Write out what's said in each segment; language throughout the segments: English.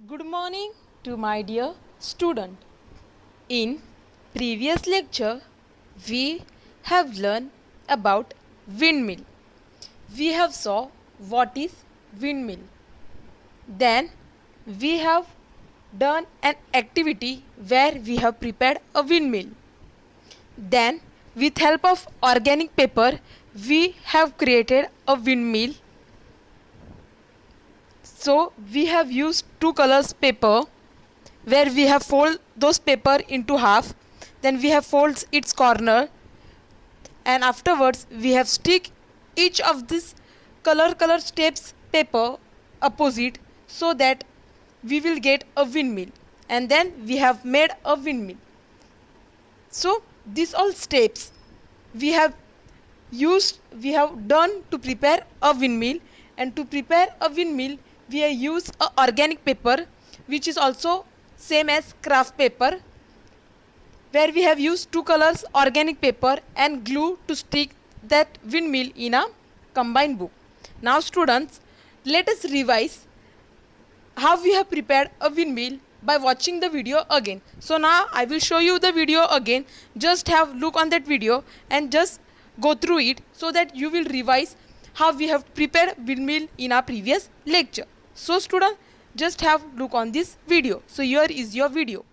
Good morning to my dear student. In previous lecture, we have learned about windmill. We have saw what is windmill. Then we have done an activity where we have prepared a windmill. Then with help of organic paper, we have created a windmill. So we have used two colors paper where we have fold those paper into half, then we have folds its corner, and afterwards we have stick each of this color steps paper opposite so that we will get a windmill, and then we have made a windmill. So these all steps we have done to prepare a windmill, and to prepare a windmill we have used a organic paper which is also same as craft paper, where we have used two colors organic paper and glue to stick that windmill in a combined book. Now students, let us revise how we have prepared a windmill by watching the video again. So now I will show you the video again. Just have look on that video and just go through it so that you will revise how we have prepared windmill in our previous lecture. So student, just have look on this video. So here is your video.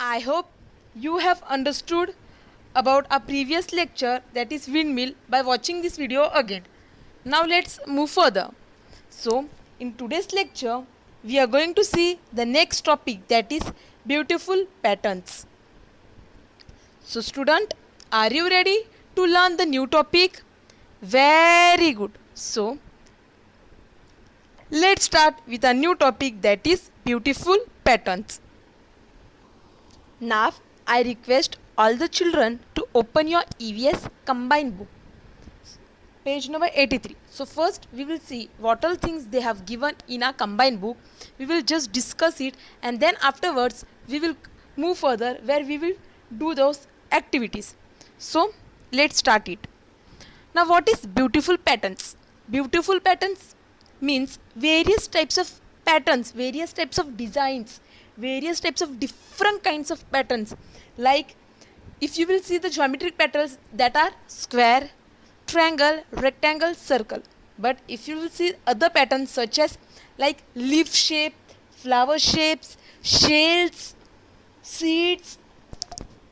I hope you have understood about our previous lecture, that is windmill, by watching this video again. Now let's move further. So in today's lecture we are going to see the next topic, that is beautiful patterns. So student, are you ready to learn the new topic? Very good. So let's start with a new topic, that is beautiful patterns. Now I request all the children to open your EVS combined book, page number 83. So first we will see what all things they have given in a combined book. We will just discuss it, and then afterwards we will move further where we will do those activities. So let's start it. Now what is beautiful patterns? Beautiful patterns means various types of patterns, various types of designs, various types of different kinds of patterns. Like if you will see the geometric patterns that are square, triangle, rectangle, circle. But if you will see other patterns such as like leaf shape, flower shapes, shells, seeds,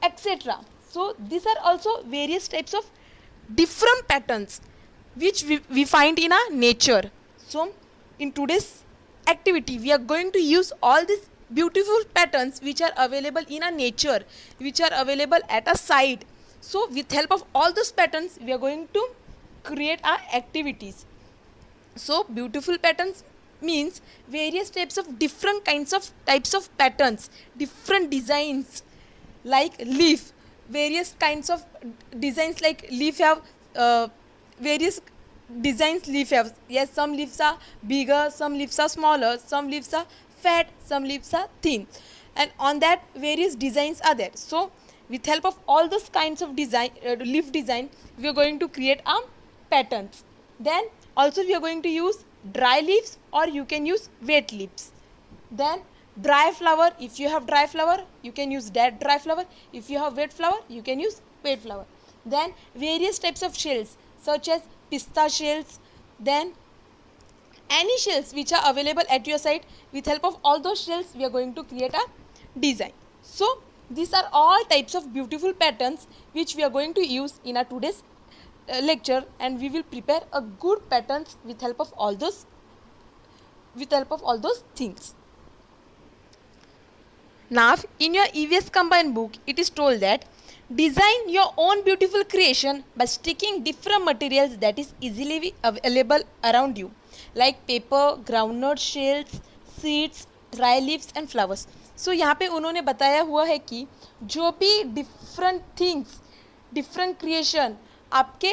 etc. So these are also various types of different patterns which we find in our nature. So in today's activity we are going to use all these beautiful patterns which are available in our nature, which are available at a site. So with help of all those patterns we are going to create our activities. So beautiful patterns means various types of different types of patterns, different designs, like leaf, various kinds of designs like leaf have various designs leaf have. Yes, some leaves are bigger, some leaves are smaller, some leaves are fat, some leaves are thin, and on that various designs are there. So with help of all those kinds of design, leaf design, we are going to create patterns. Then also we are going to use dry leaves, or you can use wet leaves. Then dry flower, if you have dry flower you can use that dry flower, if you have wet flower you can use wet flower. Then various types of shells such as pista shells, then any shells which are available at your site. With help of all those shells we are going to create a design. So these are all types of beautiful patterns which we are going to use in our today's lecture, and we will prepare a good patterns with help of all those things. Now in your EVS combined book it is told that design your own beautiful creation by sticking different materials that is easily available around you, like paper, groundnut shells, seeds, dry leaves and flowers. So यहाँ पे उन्होंने बताया हुआ है कि जो भी different things, different creation आपके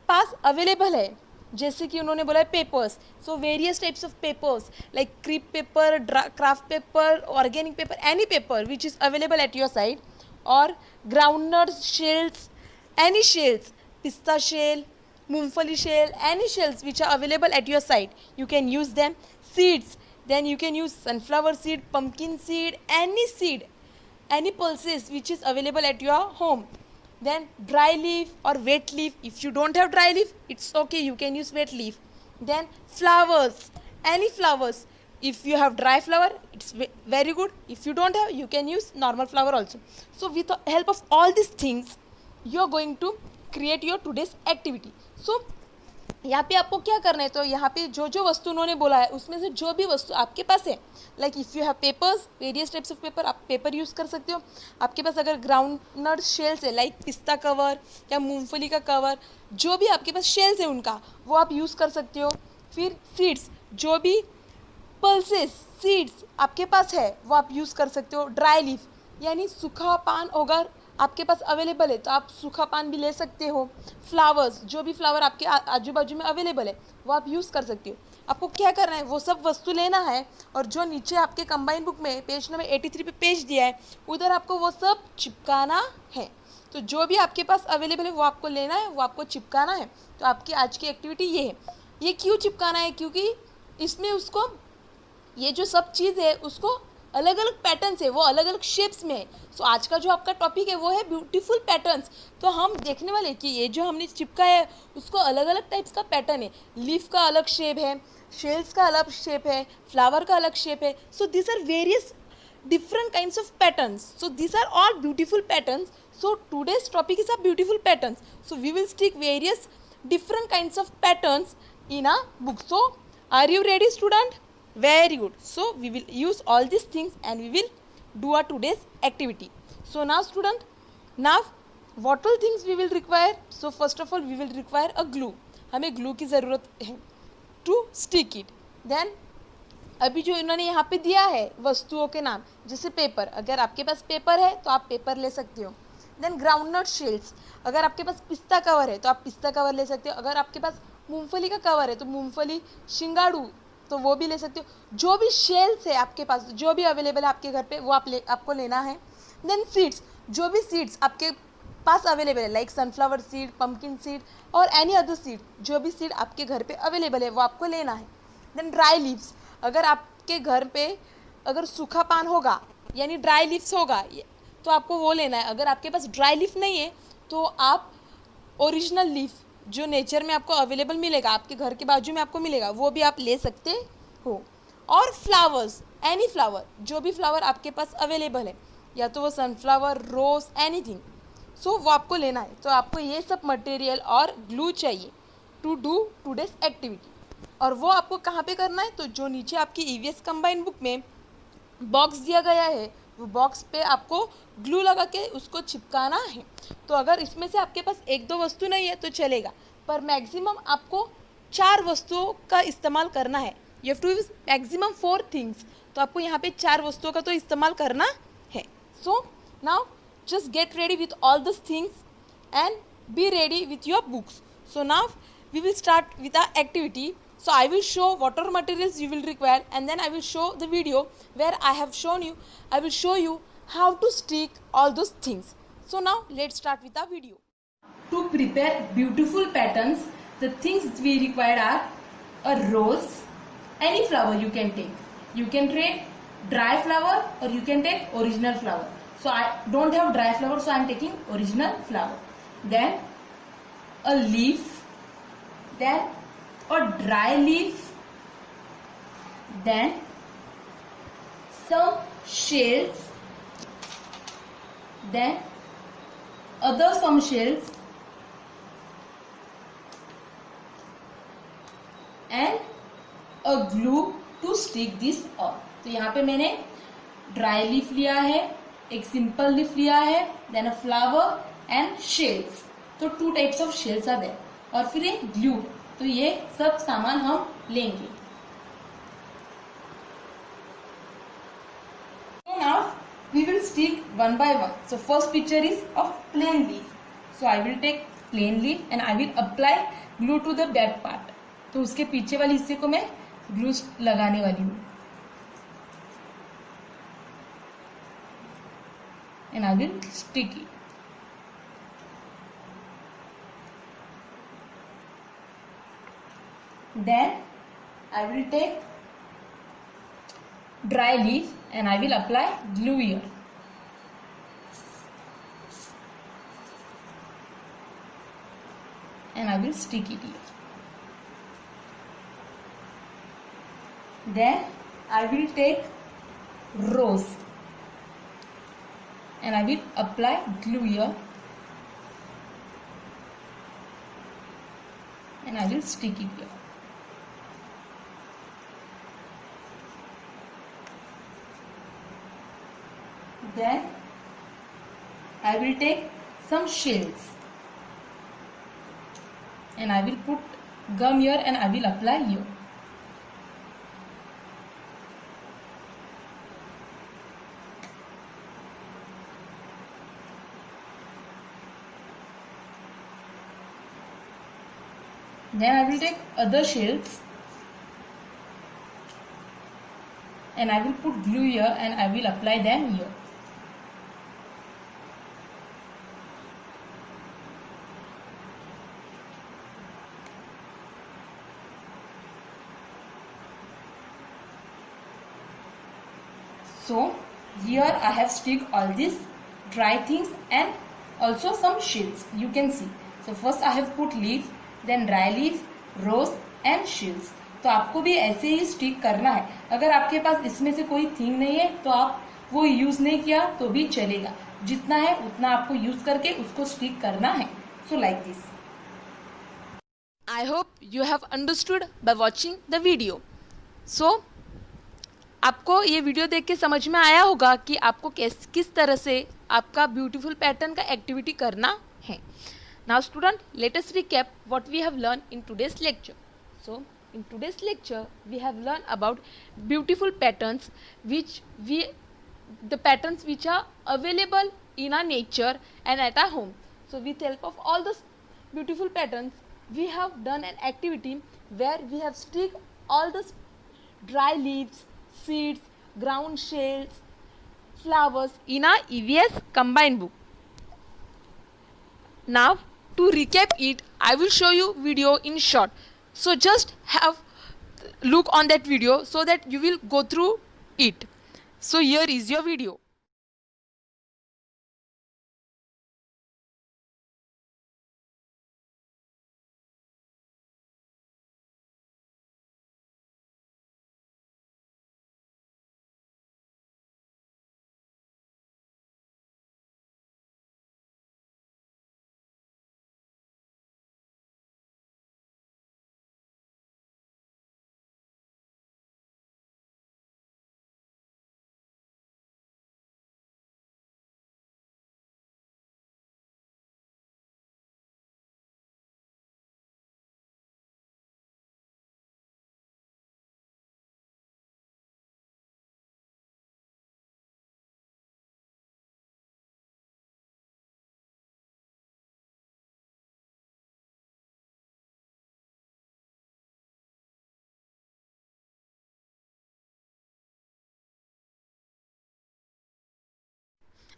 पास अवेलेबल है, जैसे कि उन्होंने बोला है papers, so various types of papers like crepe paper, kraft paper, organic paper, any paper which is available at your side, और groundnut shells, any shells, pista shell, moongphali shell, any shells which are available at your site, you can use them. Seeds, then you can use sunflower seed, pumpkin seed, any pulses which is available at your home. Then dry leaf or wet leaf, if you don't have dry leaf it's okay, you can use wet leaf. Then flowers, any flowers, if you have dry flower it's very good, if you don't have you can use normal flower also. So with the help of all these things you are going to create your today's activity. So यहाँ पे आपको क्या करना है, तो यहाँ पे जो जो वस्तु उन्होंने बोला है उसमें से जो भी वस्तु आपके पास है, like if you have papers, various types of paper, आप पेपर यूज़ कर सकते हो. आपके पास अगर ग्राउंडनट शेल्स है लाइक पिस्ता कवर या मूंगफली का कवर, जो भी आपके पास शेल्स है उनका वो आप यूज़ कर सकते हो. फिर सीड्स, जो भी पल्सेस सीड्स आपके पास है वो आप यूज़ कर सकते हो. ड्राई लीफ यानी सूखा पान अगर आपके पास अवेलेबल है तो आप सूखा पान भी ले सकते हो. फ्लावर्स, जो भी फ्लावर आपके आजू बाजू में अवेलेबल है वो आप यूज़ कर सकते हो. आपको क्या करना है, वो सब वस्तु लेना है और जो नीचे आपके कंबाइन बुक में पेज नंबर 83 पे पेज दिया है उधर आपको वो सब चिपकाना है. तो जो भी आपके पास अवेलेबल है वो आपको लेना है, वो आपको चिपकाना है. तो आपकी आज की एक्टिविटी ये है. ये क्यों चिपकाना है, क्योंकि इसमें उसको ये जो सब चीज़ है उसको अलग अलग पैटर्न्स है, वो अलग अलग शेप्स में है. सो आज का जो आपका टॉपिक है वो है ब्यूटीफुल पैटर्न्स. तो हम देखने वाले कि ये जो हमने चिपकाया है उसको अलग अलग टाइप्स का पैटर्न है. लीफ का अलग शेप है, शेल्स का अलग शेप है, फ्लावर का अलग शेप है. So this are various different kinds of patterns. So these are all beautiful patterns. So today's topic is a beautiful patterns. So we will stick various different kinds of patterns in a book. So are you ready, student? Very good. So we will use all these things and we will do our today's activity. So now student, now what all things we will require? So first of all we will require a glue. हमें glue की ज़रूरत है to stick it. Then अभी जो इन्होंने यहाँ पे दिया है वस्तुओं के नाम, जैसे पेपर, अगर आपके पास पेपर है तो आप पेपर ले सकते हो. देन ग्राउंडनट शेल्स, अगर आपके पास पिस्ता कवर है तो आप पिस्ता कवर ले सकते हो. अगर आपके पास मूंगफली का कवर है तो मूंगफली शिंगाड़ू तो वो भी ले सकते हो. जो भी शेल्स है आपके पास, जो भी अवेलेबल है आपके घर पे वो आपको लेना है. देन सीड्स, जो भी सीड्स आपके पास अवेलेबल है like sunflower seed, pumpkin seed और एनी अदर सीड, जो भी सीड आपके घर पे अवेलेबल है वो आपको लेना है. देन ड्राई लीव्स, अगर आपके घर पे अगर सूखा पान होगा यानी ड्राई लीव्स होगा तो आपको वो लेना है. अगर आपके पास ड्राई लीफ नहीं है तो आप ओरिजिनल लीफ जो नेचर में आपको अवेलेबल मिलेगा, आपके घर के बाजू में आपको मिलेगा, वो भी आप ले सकते हो. और फ्लावर्स, एनी फ्लावर, जो भी फ्लावर आपके पास अवेलेबल है, या तो वो सनफ्लावर, रोज, एनीथिंग, सो वो आपको लेना है. तो आपको ये सब मटेरियल और ग्लू चाहिए टू डू टूडेज एक्टिविटी. और वो आपको कहाँ पे करना है, तो जो नीचे आपकी ईवीएस कंबाइन बुक में बॉक्स दिया गया है वो बॉक्स पे आपको ग्लू लगा के उसको चिपकाना है. तो अगर इसमें से आपके पास एक दो वस्तु नहीं है तो चलेगा, पर मैक्सिमम आपको 4 वस्तुओं का इस्तेमाल करना है. You have to use maximum 4 things. तो आपको यहाँ पे 4 वस्तुओं का तो इस्तेमाल करना है. So now just get ready with all these things and be ready with your books. So now we will start with our activity. So I will show what are materials you will require, and then I will show the video where I will show you how to stick all those things. So now let's start with the video. To prepare beautiful patterns, the things we require are a rose, any flower you can take. You can take dry flower or you can take original flower. So I don't have dry flower, so I am taking original flower. Then a leaf, then a dry leaf, then some shells, then other some shells, and a glue to stick this on. तो यहाँ पे मैंने dry leaf लिया है, एक simple leaf लिया है, then a flower and shells. तो 2 types of shells are there. और फिर एक ग्लू. तो ये सब सामान हम लेंगे. So now we will stick one by one. So first picture is of plain leaf. So I will take plain leaf and I will apply glue to the back part. तो उसके पीछे वाले हिस्से को मैं ग्लू लगाने वाली हूँ. And I will stick it. Then I will take dry leaf and I will apply glue here. And I will stick it here. Then I will take rose and I will apply glue here and I will stick it here. Then I will take some shells and I will put gum here and I will apply here. Then I will take other shells and I will put glue here and I will apply them here. So here I have stick all these dry things and also some shells. You can see. So first I have put leaf, then dry leaf, rose and shells. तो आपको भी ऐसे ही stick करना है. अगर आपके पास इसमें से कोई थिंग नहीं है तो आप वो यूज नहीं किया तो भी चलेगा. जितना है उतना आपको यूज करके उसको स्टिक करना है. So like this. I hope you have understood by watching the video. So आपको ये वीडियो देख के समझ में आया होगा कि आपको किस तरह से आपका ब्यूटीफुल पैटर्न का एक्टिविटी करना है. Now student, let us recap what we have learned in today's lecture. So in today's lecture we have learned about beautiful patterns the patterns which are available in our nature and at our home. So with help of all those beautiful patterns we have done an activity where we have stick all the dry leaves, seeds, ground shells, flowers in our EVS combined book. Now to recap it, I will show you video in short. So just have look on that video so that you will go through it. So here is your video.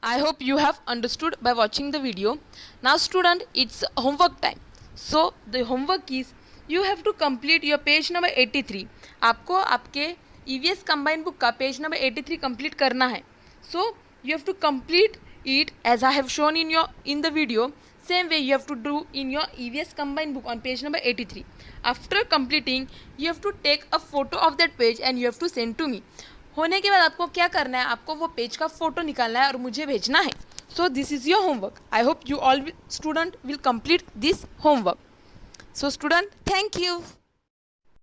I hope you have understood by watching the video. Now student, it's homework time. So the homework is you have to complete your page number 83. आपको आपके EVS combined book का page number 83 complete करना है. So you have to complete it as I have shown in the video. Same way you have to do in your EVS combined book on page number 83. After completing, you have to take a photo of that page and you have to send to me. होने के बाद आपको क्या करना है, आपको वो page का फोटो निकालना है और मुझे भेजना है. So this is your homework. I hope you all student will complete this homework. So student, thank you.